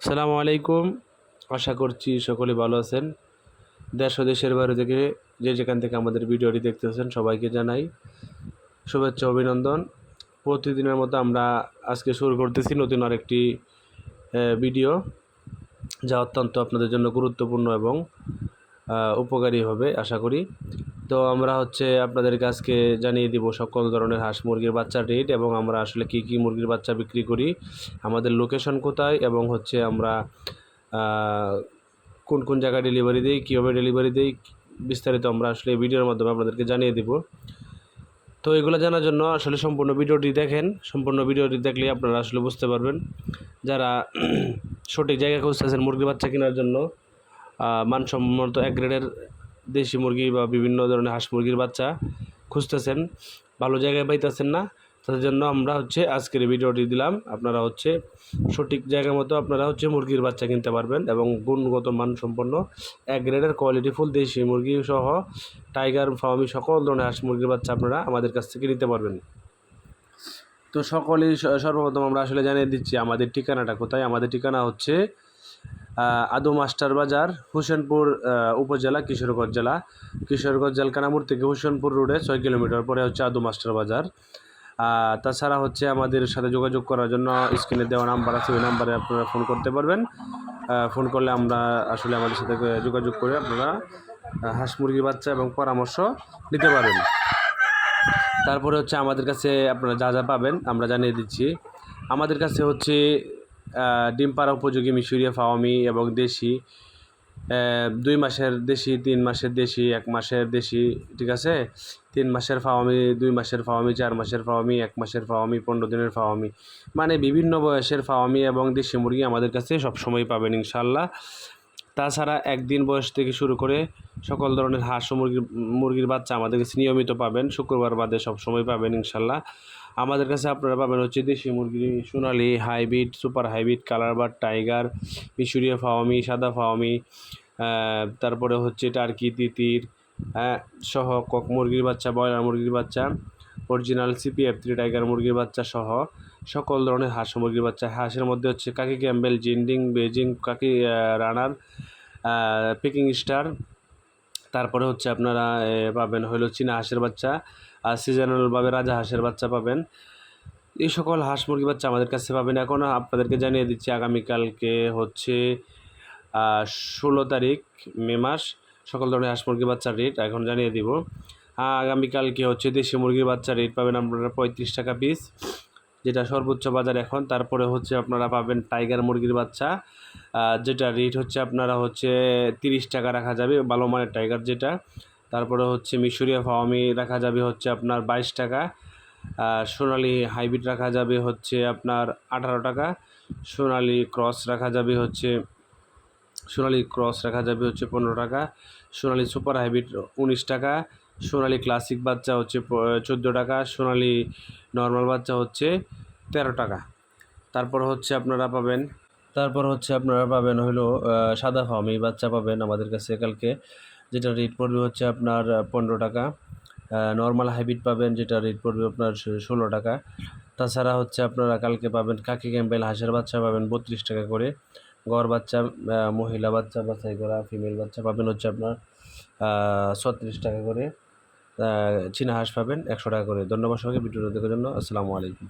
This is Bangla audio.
আসসালামু আলাইকুম। আশা করছি সকলে ভালো আছেন। দেশ ও দেশের বাইরে থেকে যে যেখান থেকে আমাদের ভিডিওটি দেখতেছেন সবাইকে জানাই শুভেচ্ছা অভিনন্দন। প্রতিদিনের মতো আমরা আজকে শুরু করতেছি নতুন আরেকটি ভিডিও, যা অত্যন্ত আপনাদের জন্য গুরুত্বপূর্ণ এবং উপকারী হবে আশা করি। তো আমরা আপনাদেরকে আজকে জানিয়ে দিব সকল ধরনের হাঁস মুরগির বাচ্চার রেট এবং আমরা আসলে কী কী মুরগির বাচ্চা বিক্রি করি, আমাদের লোকেশন কোথায় এবং আমরা কোন কোন জায়গায় ডেলিভারি দিই, কীভাবে ডেলিভারি দিই, বিস্তারিত আমরা আসলে এই ভিডিওর মাধ্যমে আপনাদেরকে জানিয়ে দিব। তো এগুলো জানার জন্য আসলে সম্পূর্ণ ভিডিওটি দেখেন। সম্পূর্ণ ভিডিওটি দেখলে আপনারা আসলে বুঝতে পারবেন। যারা সঠিক জায়গায় খুঁজতেছেন মুরগির বাচ্চা কেনার জন্য, মানসম্মত এক গ্রেডের দেশি মুরগি বা বিভিন্ন ধরনের হাঁস মুরগির বাচ্চা খুঁজতেছেন, ভালো জায়গায় পাইতেছেন না, তাদের জন্য আমরা আজকের ভিডিওটি দিলাম। আপনারা সঠিক জায়গা মতো আপনারা মুরগির বাচ্চা কিনতে পারবেন এবং গুণগত মানসম্পন্ন এক গ্রেডের কোয়ালিটিফুল দেশি মুরগি সহ টাইগার ফার্মি সকল ধরনের হাঁস মুরগির বাচ্চা আপনারা আমাদের কাছ থেকে নিতে পারবেন। তো সকলেই সর্বপ্রথম আমরা আসলে জানিয়ে দিচ্ছি আমাদের ঠিকানাটা কোথায়। আমাদের ঠিকানা আদু মাস্টার বাজার, হোসেনপুর উপজেলা, কিশোরগঞ্জ জেলা। কিশোরগঞ্জ জেলকানামুর থেকে হোসেনপুর রোডে 6 কিলোমিটার পরে আদু মাস্টার বাজার। তাছাড়া আমাদের সাথে যোগাযোগ করার জন্য স্ক্রিনে দেওয়া নাম্বার আছে, ওই নাম্বারে আপনারা ফোন করতে পারবেন। ফোন করলে আমরা আসলে আমাদের সাথে যোগাযোগ করে আপনারা হাঁস মুরগির বাচ্চা এবং পরামর্শ নিতে পারবেন। তারপরে আমাদের কাছে আপনারা যা যা পাবেন আমরা জানিয়ে দিচ্ছি। আমাদের কাছে ডিম পাড়া উপযোগী মিশরীয় ফাওয়ামি এবং দেশি, 2 মাসের দেশি, 3 মাসের দেশি, 1 মাসের দেশি, ঠিক আছে। 3 মাসের ফাওয়ামি, 2 মাসের ফাওয়ামি, 4 মাসের ফাওয়ামি, 1 মাসের ফাওয়ামি, 15 দিনের ফাওয়ামি, মানে বিভিন্ন বয়সের ফাওয়ামি এবং দেশি মুরগি আমাদের কাছে সবসময় পাবেন ইনশাল্লাহ। তাছাড়া 1 দিন বয়স থেকে শুরু করে সকল ধরনের হাঁস ও মুরগির বাচ্চা আমাদের কাছে নিয়মিত পাবেন, শুক্রবার বাদে সবসময় পাবেন ইনশাল্লাহ। আমাদের কাছে আপনারা পাবেন দেশি মুরগি, সোনালি, হাইব্রিড, সুপার হাইব্রিড, কালারবার্ড, টাইগার, মিশরীয় ফাওয়ামি, সাদা ফাওয়ামি, তারপরে টার্কি, তিতির সহ কক মুরগির বাচ্চা, ব্রয়লার মুরগির বাচ্চা, অরিজিনাল CP-F3 টাইগার মুরগির বাচ্চা সহ সকল ধরনের হাঁস মুরগির বাচ্চা। হাঁসের মধ্যে কাকি ক্যাম্বেল, জিন্ডিং, বেজিং, কাকি রানার, পেকিং স্টার। তারপরে আপনারা পাবেন চীনা হাঁসের বাচ্চা, সিজনালভাবে রাজা হাঁসের বাচ্চা পাবেন। এই সকল হাঁস মুরগি বাচ্চা আমাদের কাছে পাবেন। এখন আপনাদেরকে জানিয়ে দিচ্ছি আগামীকালকে 16 তারিখ মে মাস, সকল ধরনের হাঁস মুরগির বাচ্চার রেট এখন জানিয়ে দিব। আগামীকালকে দেশি মুরগির বাচ্চা রেট পাবেন আপনারা 35 টাকা পিস, যেটা সর্বোচ্চ বাজার এখন। তারপরে আপনারা পাবেন টাইগার মুরগির বাচ্চা, যেটা রেট আপনারা 30 টাকা রাখা যাবে, ভালো মানের টাইগার যেটা। তারপরে মিশরীয় ফাওয়ামি রাখা যাবে আপনার 22 টাকা। সোনালি হাইব্রিড রাখা যাবে আপনার 18 টাকা। সোনালি ক্রস রাখা যাবে 15 টাকা। সোনালি সুপার হাইব্রিড 19 টাকা। সোনালি ক্লাসিক বাচ্চা 14 টাকা। সোনালি নর্মাল বাচ্চা 13 টাকা। তারপর আপনারা পাবেন সাদা ফার্মি বাচ্চা পাবেন আমাদের কাছে কালকে, যেটা রেট পড়বে আপনার 15 টাকা। নর্মাল হাইব্রিড পাবেন, যেটা রেট পড়বে আপনার 16 টাকা। তাছাড়া আপনারা কালকে পাবেন কাকি ক্যাম্বেল হাঁসের বাচ্চা পাবেন 32 টাকা করে। গড় বাচ্চা, মহিলা বাচ্চা বাছাই করা ফিমেল বাচ্চা পাবেন আপনার 36 টাকা করে। চীনা হাঁস পাবেন 100 টাকা করে। ধন্যবাদ সবাইকে ভিডিওটা দেখার জন্য। আসসালামু আলাইকুম।